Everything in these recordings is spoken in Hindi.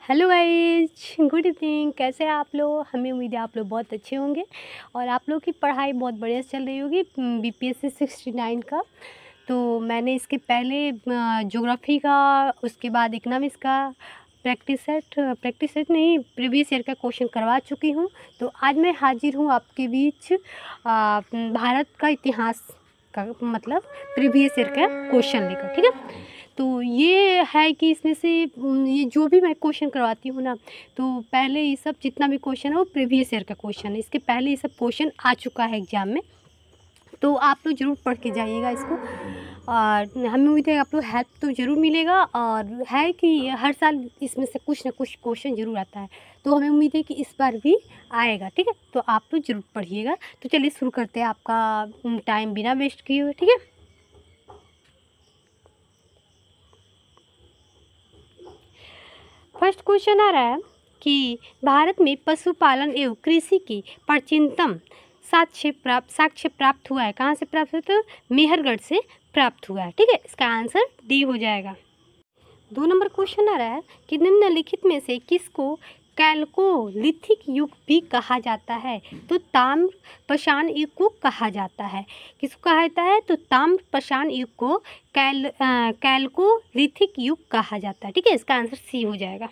Hello guys, good evening. कैसे हैं आप लोग? हमें उम्मीद है आप लोग बहुत अच्छे होंगे और आप लोग की पढ़ाई बहुत बढ़िया चल रही होगी बीपीएससी 69 का। तो मैंने इसके पहले ज्योग्राफी का, उसके बाद इकोनॉमिक्स का प्रैक्टिस सेट नहीं, प्रीवियस ईयर का क्वेश्चन करवा चुकी हूँ। तो आज मैं हाजिर हूँ आपके बीच भारत का इतिहास का मतलब प्रीवियस ईयर का क्वेश्चन लेकर, ठीक है। तो ये है कि इसमें से ये जो भी मैं क्वेश्चन करवाती हूँ ना, तो पहले ये सब जितना भी क्वेश्चन है वो प्रीवियस ईयर का क्वेश्चन है। इसके पहले ये सब क्वेश्चन आ चुका है एग्ज़ाम में, तो आप लोग ज़रूर पढ़ के जाइएगा इसको। और हमें उम्मीद है आप लोग हेल्प तो ज़रूर मिलेगा। और है कि हर साल इसमें से कुछ ना कुछ क्वेश्चन ज़रूर आता है, तो हमें उम्मीद है कि इस बार भी आएगा, ठीक है। तो आप लोग ज़रूर पढ़िएगा। तो चलिए शुरू करते हैं, आपका टाइम बिना वेस्ट किए हुए, ठीक है। फर्स्ट क्वेश्चन आ रहा है कि भारत में पशुपालन एवं कृषि की प्राचीनतम साक्ष्य प्राप्त हुआ है। कहाँ से प्राप्त हुआ? तो मेहरगढ़ से प्राप्त हुआ है, ठीक है। इसका आंसर डी हो जाएगा। 2 नंबर क्वेश्चन आ रहा है कि निम्नलिखित में से किसको कैल्कोलिथिक युग भी कहा जाता है? तो ताम्र पाषाण युग को कहा जाता है। किसको कहा जाता है? तो ताम्र पाषाण युग को कैल्कोलिथिक युग कहा जाता है, ठीक है। इसका आंसर सी हो जाएगा।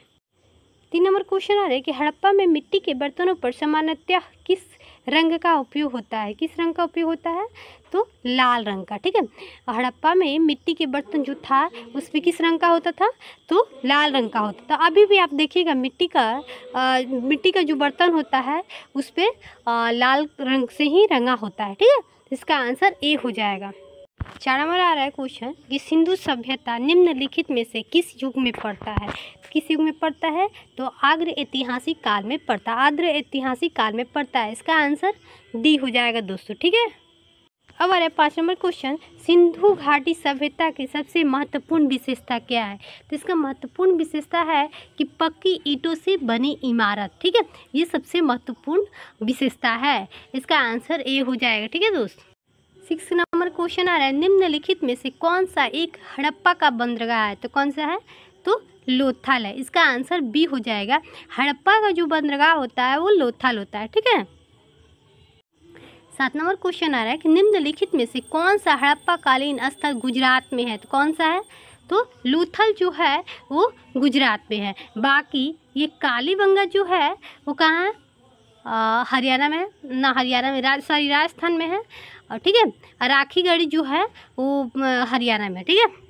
3 नंबर क्वेश्चन आ रहा है कि हड़प्पा में मिट्टी के बर्तनों पर सामान्यतः किस रंग का उपयोग होता है? किस रंग का उपयोग होता है? तो लाल रंग का, ठीक है। हड़प्पा में मिट्टी के बर्तन जो था उस पर किस रंग का होता था? तो लाल रंग का होता था। अभी भी आप देखिएगा मिट्टी का जो बर्तन होता है उस पर लाल रंग से ही रंगा होता है, ठीक है। इसका आंसर ए हो जाएगा। 4 नंबर आ रहा है क्वेश्चन कि सिंधु सभ्यता निम्नलिखित में से किस युग में पड़ता है? किस युग में पड़ता है? तो आर्य ऐतिहासिक काल में पड़ता है। इसका आंसर डी हो जाएगा दोस्तों, ठीक है। अब आ रहा है 5 नंबर क्वेश्चन, सिंधु घाटी सभ्यता की सबसे महत्वपूर्ण विशेषता क्या है? तो इसका महत्वपूर्ण विशेषता है कि पक्की ईंटों से बनी इमारत, ठीक है। ये सबसे महत्वपूर्ण विशेषता है। इसका आंसर ए हो जाएगा, ठीक है दोस्त। 6 नंबर क्वेश्चन आ रहा है, निम्नलिखित में से कौन सा एक हड़प्पा का बंदरगाह है? तो कौन सा है? तो लोथल है। इसका आंसर बी हो जाएगा। हड़प्पा का जो बंदरगाह होता है वो लोथल होता है, ठीक है। 7 नंबर क्वेश्चन आ रहा है कि निम्नलिखित में से कौन सा हड़प्पा कालीन स्थल गुजरात में है? तो कौन सा है? तो लोथल जो है वो गुजरात में है। बाकी ये कालीबंगा जो है वो कहाँ है? हरियाणा में है ना, हरियाणा में राजस्थान में है, और ठीक है। राखीगढ़ी जो है वो हरियाणा में, ठीक है।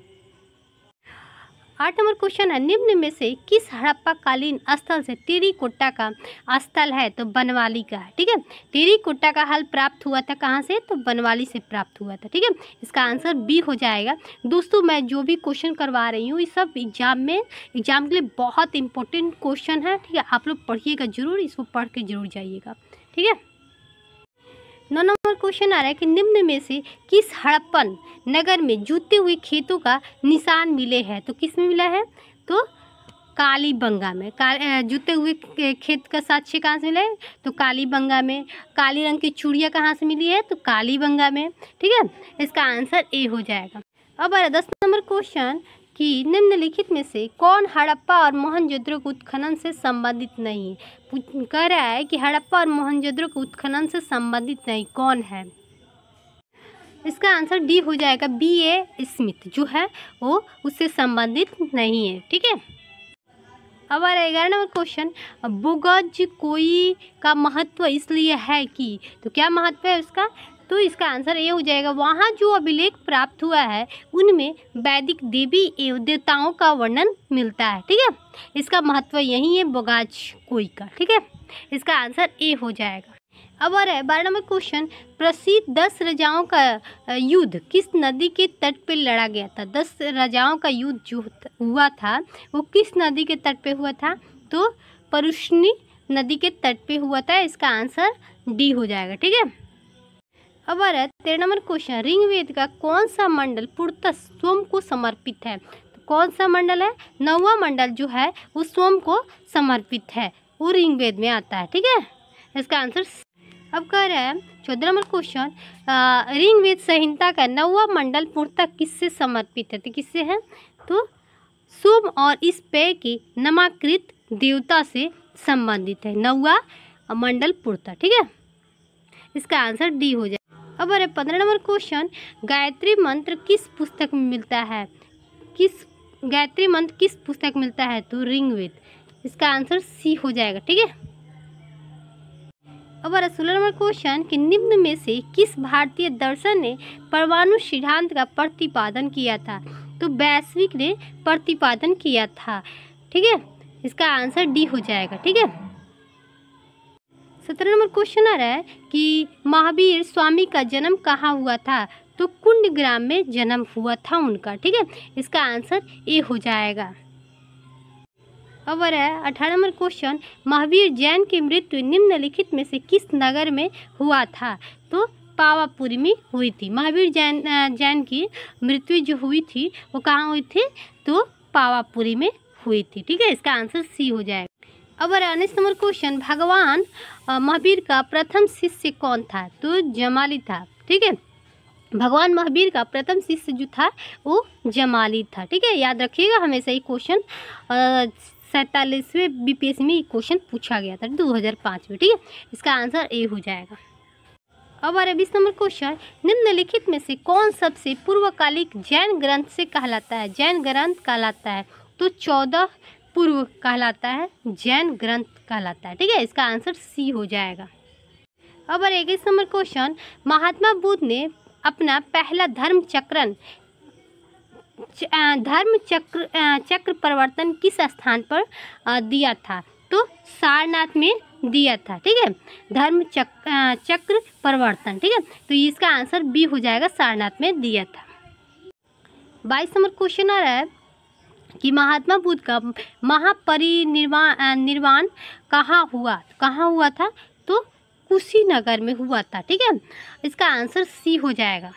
8 नंबर क्वेश्चन है, निम्न में से किस हड़प्पा कालीन स्थल से टेराकोटा का स्थल है? तो बनवाली का है, ठीक है। टेराकोटा का हल प्राप्त हुआ था कहाँ से? तो बनवाली से प्राप्त हुआ था, ठीक है। इसका आंसर बी हो जाएगा। दोस्तों मैं जो भी क्वेश्चन करवा रही हूँ ये सब एग्जाम के लिए बहुत इंपॉर्टेंट क्वेश्चन है, ठीक है। आप लोग पढ़िएगा जरूर, इसको पढ़ के जरूर जाइएगा, ठीक है। 9 नंबर क्वेश्चन आ रहा है कि निम्न में से किस हड़प्पन नगर में जूते हुए खेतों का निशान मिले हैं? तो किस में मिला है? तो कालीबंगा में। जूते हुए खेत का साक्ष्य कहाँ से मिला है? तो कालीबंगा में। काली रंग की चूड़ियाँ कहाँ से मिली है? तो कालीबंगा में, ठीक है। इसका आंसर ए हो जाएगा। अब 10 नंबर क्वेश्चन कि निम्नलिखित में से कौन हड़प्पा और मोहनजोदड़ो के उत्खनन से संबंधित नहीं है? कह रहा है कि हड़प्पा और मोहनजोदड़ो के उत्खनन से संबंधित नहीं, कौन है? इसका आंसर डी हो जाएगा। B.A. स्मिथ जो है वो उससे संबंधित नहीं है, ठीक है। अब आ रहा है 11 नंबर क्वेश्चन, बुगज कोई का महत्व इसलिए है कि, तो क्या महत्व है उसका? तो इसका आंसर ये हो जाएगा, वहाँ जो अभिलेख प्राप्त हुआ है उनमें वैदिक देवी एवं देवताओं का वर्णन मिलता है, ठीक है। इसका महत्व यही है बोगाज कोई का, ठीक है। इसका आंसर ए हो जाएगा। अब आ रहा है 12 नंबर क्वेश्चन, प्रसिद्ध 10 राजाओं का युद्ध किस नदी के तट पर लड़ा गया था? 10 राजाओं का युद्ध जो हुआ था वो किस नदी के तट पे हुआ था? तो परुष्णी नदी के तट पे हुआ था। इसका आंसर डी हो जाएगा, ठीक है। अब आ रहा है 13 नंबर क्वेश्चन, ऋग्वेद का कौन सा मंडल पूर्णतः सोम को समर्पित है? तो कौन सा मंडल है? 9वां मंडल जो है वो सोम को समर्पित है, वो ऋग्वेद में आता है, ठीक है। इसका आंसर। अब कह रहा है 14 नंबर क्वेश्चन, ऋग्वेद संहिता का 9वां मंडल पूर्णतः किससे समर्पित है? तो किससे है? तो सोम और इस पेय के नामांकित देवता से संबंधित है? नौवा मंडल पुरता। ठीक है, इसका आंसर डी हो जाए। अब 15 नंबर क्वेश्चन, गायत्री मंत्र किस पुस्तक में मिलता है? गायत्री मंत्र किस पुस्तक में मिलता है? तो ऋग्वेद। इसका आंसर सी हो जाएगा। ठीक है, अब 16 नंबर क्वेश्चन कि निम्न में से किस भारतीय दर्शन ने परमाणु सिद्धांत का प्रतिपादन किया था? तो वैश्विक ने प्रतिपादन किया था। ठीक है, इसका आंसर डी हो जाएगा। ठीक है, 17 नंबर क्वेश्चन आ रहा है कि महावीर स्वामी का जन्म कहाँ हुआ था? तो कुंडग्राम में जन्म हुआ था उनका। ठीक है, इसका आंसर ए हो जाएगा। अब 18 नंबर क्वेश्चन, महावीर जैन की मृत्यु निम्नलिखित में से किस नगर में हुआ था? तो पावापुरी में हुई थी। महावीर जैन की मृत्यु जो हुई थी वो कहाँ हुई थी? तो पावापुरी में हुई थी। ठीक है, इसका आंसर सी हो जाएगा। अब 19 नंबर क्वेश्चन, भगवान महावीर का प्रथम शिष्य कौन था? तो जमाली था। ठीक है, भगवान महावीर का प्रथम शिष्य जो था वो जमाली था। ठीक है, याद रखिएगा हमेशा ये क्वेश्चन 47वें बीपीएससी में ये क्वेश्चन पूछा गया था 2005 में। ठीक है, इसका आंसर ए हो जाएगा। अब 20 नंबर क्वेश्चन, निम्नलिखित में से कौन सबसे पूर्वकालिक जैन ग्रंथ से कहलाता है? जैन ग्रंथ कहलाता है तो 14 पूर्व कहलाता है, जैन ग्रंथ कहलाता है। ठीक है, इसका आंसर सी हो जाएगा। अब 21 नंबर क्वेश्चन, महात्मा बुद्ध ने अपना पहला धर्म चक्र प्रवर्तन किस स्थान पर दिया था? तो सारनाथ में दिया था। ठीक है, धर्म चक्र प्रवर्तन। ठीक है, तो इसका आंसर बी हो जाएगा, सारनाथ में दिया था। 22 नंबर क्वेश्चन आ रहा है कि महात्मा बुद्ध का महापरिनिर्वाण कहाँ हुआ था? तो कुशीनगर में हुआ था। ठीक है, इसका आंसर सी हो जाएगा।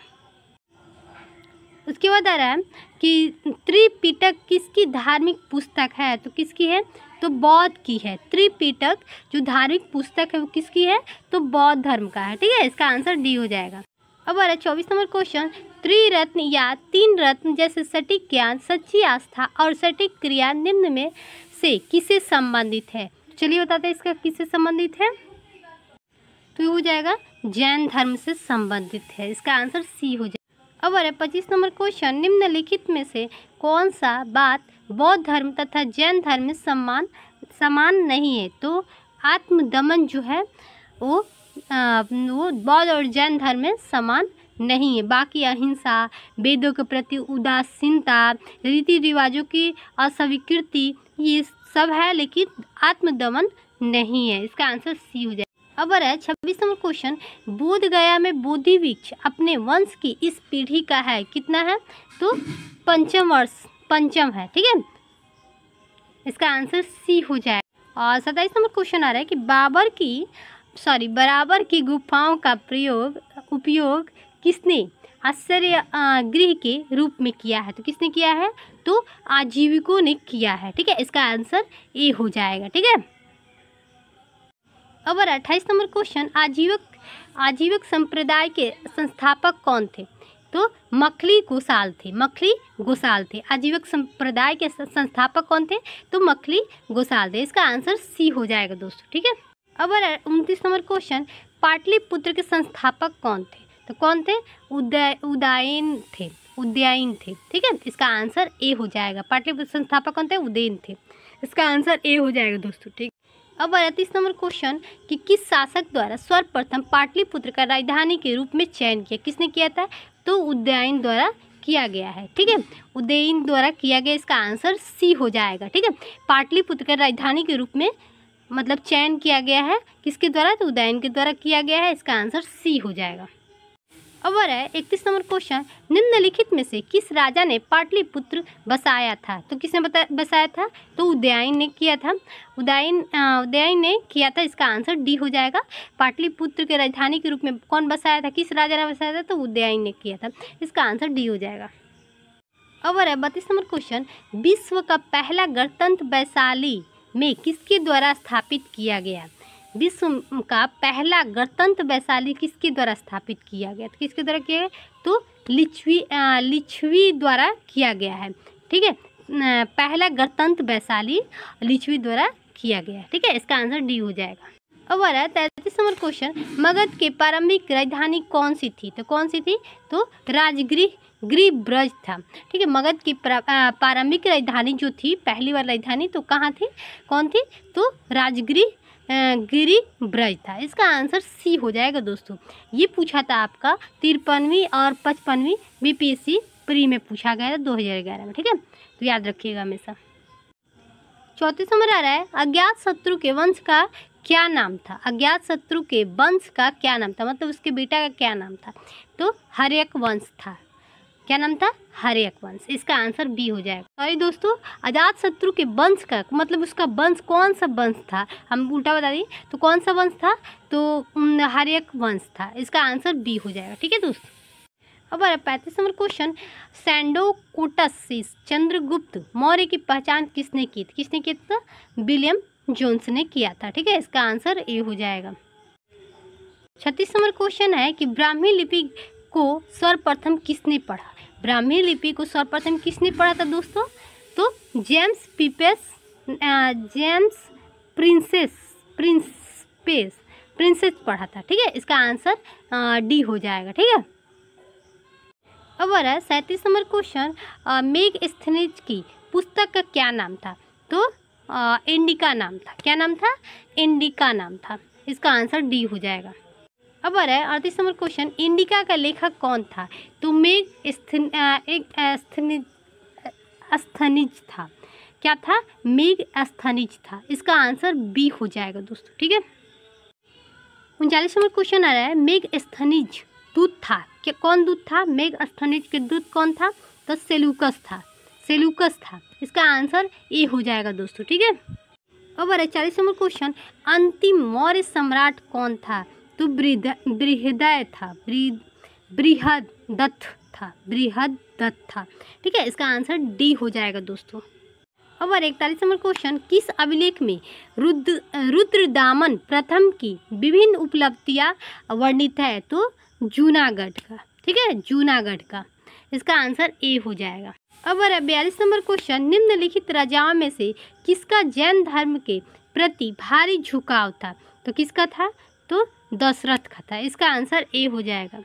उसके बाद आ रहा है कि त्रिपिटक किसकी धार्मिक पुस्तक है? तो किसकी है? तो बौद्ध की है। त्रिपिटक जो धार्मिक पुस्तक है वो किसकी है? तो बौद्ध धर्म का है। ठीक है, इसका आंसर डी हो जाएगा। अब आ रहा है 24 नंबर क्वेश्चन, त्रिरत्न या 3 रत्न जैसे सटीक ज्ञान, सच्ची आस्था और सटीक क्रिया निम्न में से किससे संबंधित है? चलिए बताते हैं इसका किससे संबंधित है। तो ये हो जाएगा जैन धर्म से संबंधित है। इसका आंसर सी हो जाएगा। अब आ रहा है 25 नंबर क्वेश्चन, निम्नलिखित में से कौन सा बात बौद्ध धर्म तथा जैन धर्म में समान नहीं है? तो आत्मदमन जो है वो बौद्ध और जैन धर्म में समान नहीं है। बाकी अहिंसा, वेदों के प्रति उदासीनता, रीति रिवाजों की अस्वीकृति, ये सब है, लेकिन आत्मदमन नहीं है। इसका आंसर सी हो जाए। अब है 26 नंबर क्वेश्चन, बोध गया में बोधि वृक्ष अपने वंश की इस पीढ़ी का है कितना है? तो पंचम है। ठीक है, इसका आंसर सी हो जाए। और 27 नंबर क्वेश्चन आ रहा है कि बराबर की गुफाओं का उपयोग किसने आश्चर्य गृह के रूप में किया है? तो किसने किया है? तो आजीविकों ने किया है। ठीक है, इसका आंसर ए हो जाएगा। ठीक है, अब 28 नंबर क्वेश्चन, आजीवक संप्रदाय के संस्थापक कौन थे? तो मखली गोसाल थे। आजीवक संप्रदाय के संस्थापक कौन थे? तो मखली गोसाल थे। इसका आंसर सी हो जाएगा दोस्तों। ठीक है, अब 29 नंबर क्वेश्चन, पाटलिपुत्र के संस्थापक कौन थे? तो कौन थे? उदयन थे। ठीक है, इसका आंसर ए हो जाएगा। पाटलिपुत्र संस्थापक कौन थे? उदयन थे। इसका आंसर ए हो जाएगा दोस्तों। ठीक, अब 38 नंबर क्वेश्चन कि किस शासक द्वारा सर्वप्रथम पाटलिपुत्र का राजधानी के रूप में चयन किया? किसने किया था? तो उदयन द्वारा किया गया है। ठीक है, उदयन द्वारा किया गया। इसका आंसर सी हो जाएगा। ठीक है, पाटलिपुत्र का राजधानी के रूप में मतलब चयन किया गया है किसके द्वारा? तो उदयन के द्वारा किया गया है। इसका आंसर सी हो जाएगा। अब आ रहा है 31 नंबर क्वेश्चन, निम्नलिखित में से किस राजा ने पाटलिपुत्र बसाया था? तो किसने बसाया था? तो उदयन ने किया था। उदयन ने किया था। इसका आंसर डी हो जाएगा। पाटलिपुत्र के राजधानी के रूप में कौन बसाया था? किस राजा ने बसाया था? तो उदयन ने किया था। इसका आंसर डी हो जाएगा। अब आ रहा है 32 नंबर क्वेश्चन, विश्व का पहला गणतंत्र वैशाली में किसके द्वारा स्थापित किया गया? विश्व का पहला गणतंत्र वैशाली किसके द्वारा स्थापित किया गया? तो किसके द्वारा किया गया? तो लिच्छवी द्वारा किया गया है। ठीक है, पहला गणतंत्र वैशाली लिच्छवी द्वारा किया गया। ठीक है, इसका आंसर डी हो जाएगा। अब आ रहा है 33 नंबर क्वेश्चन, मगध की प्रारंभिक राजधानी कौन सी थी? तो कौन सी थी? तो राजगृह ब्रज था। ठीक है, मगध की प्रारंभिक राजधानी जो थी, पहली बार राजधानी, तो कहाँ थी, कौन थी? तो गिरी ब्रज था। इसका आंसर सी हो जाएगा दोस्तों। ये पूछा था आपका 53वीं और 55वीं बीपीएससी प्री में पूछा गया था 2011 में। ठीक है, तो याद रखिएगा हमेशा। 34 नंबर आ रहा है, अज्ञात शत्रु के वंश का क्या नाम था? अज्ञात शत्रु के वंश का क्या नाम था, मतलब उसके बेटा का क्या नाम था? तो हर्यक वंश था। क्या नाम था? हर्यक वंश। इसका आंसर बी हो जाएगा। सॉरी दोस्तों, अजात शत्रु के वंश का मतलब उसका वंश कौन सा वंश था, हम उल्टा बता दें तो कौन सा वंश था? तो हर्यक वंश था। इसका आंसर बी हो जाएगा। ठीक है दोस्तों। अब 35 नंबर क्वेश्चन, सैंडोकोटसिस चंद्रगुप्त मौर्य की पहचान किसने की थी? किसने किया था? विलियम जोन्स ने किया था। ठीक है, इसका आंसर ए हो जाएगा। 36 नंबर क्वेश्चन है कि ब्राह्मी लिपि को सर्वप्रथम किसने पढ़ा? ब्राह्मी लिपि को सर्वप्रथम किसने पढ़ा था दोस्तों? तो जेम्स प्रिंसेस पढ़ा था। ठीक है, इसका आंसर डी हो जाएगा। ठीक है। अब आ रहा है 37 नंबर क्वेश्चन, मेगस्थनीज की पुस्तक का क्या नाम था? तो इंडिका नाम था। क्या नाम था? इंडिका नाम था। इसका आंसर डी हो जाएगा। अब आ रहा है 38 नंबर क्वेश्चन, इंडिका का लेखक कौन था? तो मेगस्थनीज था। क्या था? मेगस्थनीज था। इसका आंसर बी हो जाएगा दोस्तों। ठीक है। 39 नंबर क्वेश्चन आ रहा है, मेगस्थनीज दूत था। क्या कौन दूत था? मेगस्थनीज के दूत कौन था? तो सेलूकस था। सेलूकस था। इसका आंसर ए हो जाएगा दोस्तों। ठीक है। अब 40 नंबर क्वेश्चन, अंतिम मौर्य सम्राट कौन था? तो बृहदत्त था। ठीक है, इसका आंसर डी हो जाएगा दोस्तों। अब 41 नंबर क्वेश्चन, किस अभिलेख में रुद्रदामन प्रथम की विभिन्न उपलब्धियां वर्णित है? तो जूनागढ़ का। ठीक है, जूनागढ़ का। इसका आंसर ए हो जाएगा। अब 42 नंबर क्वेश्चन, निम्नलिखित राजाओं में से किसका जैन धर्म के प्रति भारी झुकाव था? तो किसका था? तो दशरथ का था। इसका आंसर ए हो जाएगा।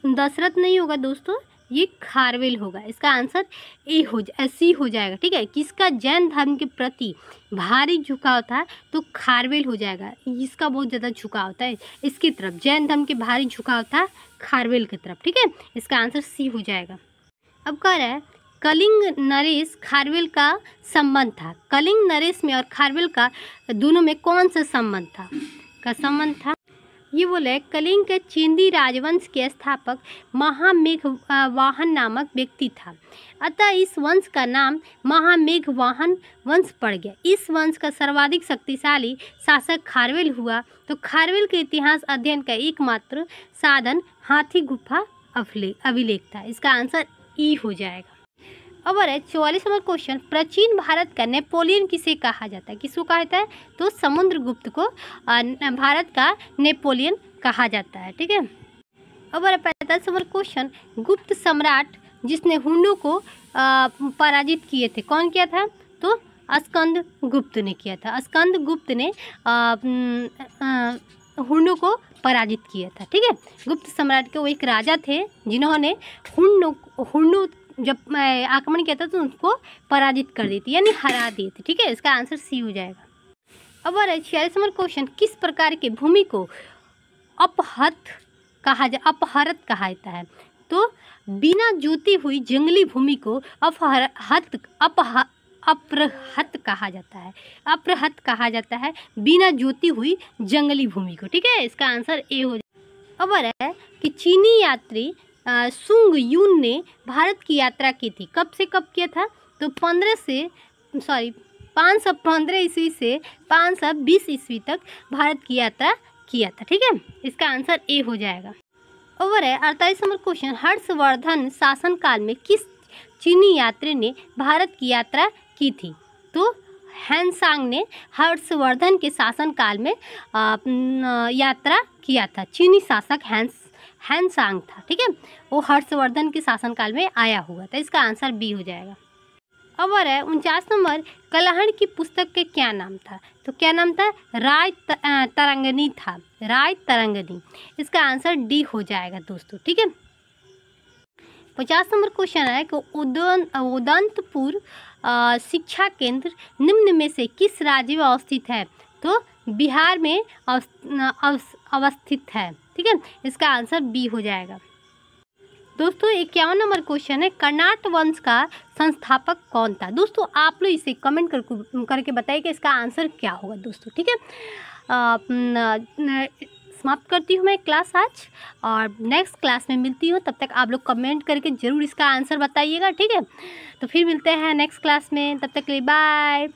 दशरथ नहीं होगा दोस्तों, ये खारवेल होगा। इसका आंसर सी हो जाएगा। ठीक है, किसका जैन धर्म के प्रति भारी झुकाव था? तो खारवेल हो जाएगा। इसका बहुत ज़्यादा झुकाव था इसकी तरफ, जैन धर्म के भारी झुकाव था खारवेल की तरफ। ठीक है, इसका आंसर सी हो जाएगा। अब कह रहा है, कलिंग नरेश खारवेल का संबंध था। कलिंग नरेश में और खारवेल का दोनों में कौन सा संबंध था? ये बोले, कलिंग के चिंदी राजवंश के स्थापक महामेघवाहन नामक व्यक्ति था, अतः इस वंश का नाम महामेघवाहन वंश पड़ गया। इस वंश का सर्वाधिक शक्तिशाली शासक खारवेल हुआ। तो खारवेल के इतिहास अध्ययन का एकमात्र साधन हाथी गुफा अभिलेख था। इसका आंसर ई हो जाएगा। अब 44 नंबर क्वेश्चन, प्राचीन भारत का नेपोलियन किसे कहा जाता है? किसको कहा जाता है? तो समुद्रगुप्त को भारत का नेपोलियन कहा जाता है। ठीक है। अब 45 नंबर क्वेश्चन, गुप्त सम्राट जिसने हुन्नों को पराजित किए थे, कौन किया था? तो स्कंद गुप्त ने किया था। स्कंद गुप्त ने हुन्नों को पराजित किया था। ठीक है, गुप्त सम्राट के वो एक राजा थे जिन्होंने हुन्नों जब आक्रमण किया था तो उनको पराजित कर दी थी, यानी हरा दी थी। ठीक है, इसका आंसर सी हो जाएगा। अब 46 नंबर क्वेश्चन, किस प्रकार के भूमि को अपहरत कहा जाता है? तो बिना जोती हुई जंगली भूमि को अपहरत कहा जाता है। अपहरत कहा जाता है बिना जोती हुई जंगली भूमि को। ठीक है, इसका आंसर ए हो जाएगा। अब है कि चीनी यात्री सुंग यून ने भारत की यात्रा की थी। कब से कब किया था? तो 515 ईस्वी से 520 ईस्वी तक भारत की यात्रा किया था। ठीक है, इसका आंसर ए हो जाएगा। और 48 नंबर क्वेश्चन, हर्षवर्धन शासनकाल में किस चीनी यात्री ने भारत की यात्रा की थी? तो हैंसांग ने हर्षवर्धन के शासनकाल में यात्रा किया था। चीनी शासक हैंसांग था। ठीक है, वो हर्षवर्धन के शासनकाल में आया हुआ था। इसका आंसर बी हो जाएगा। और है 49 नंबर, कलहण की पुस्तक के क्या नाम था? तो क्या नाम था? राय तरंगिणी था, राय तरंगिणी। इसका आंसर डी हो जाएगा दोस्तों, ठीक है। 50 नंबर क्वेश्चन है कि उदंतपुर शिक्षा केंद्र निम्न में से किस राज्य में अवस्थित है? तो बिहार में अवस्थित है, ठीक है। इसका आंसर बी हो जाएगा। दोस्तों 51 नंबर क्वेश्चन है, कर्नाट वंश का संस्थापक कौन था? दोस्तों आप लोग इसे कमेंट करके बताइए कि इसका आंसर क्या होगा दोस्तों, ठीक है। समाप्त करती हूँ मैं क्लास आज, और नेक्स्ट क्लास में मिलती हूँ। तब तक आप लोग कमेंट करके ज़रूर इसका आंसर बताइएगा, ठीक है। तो फिर मिलते हैं नेक्स्ट क्लास में, तब तक के लिए बाय।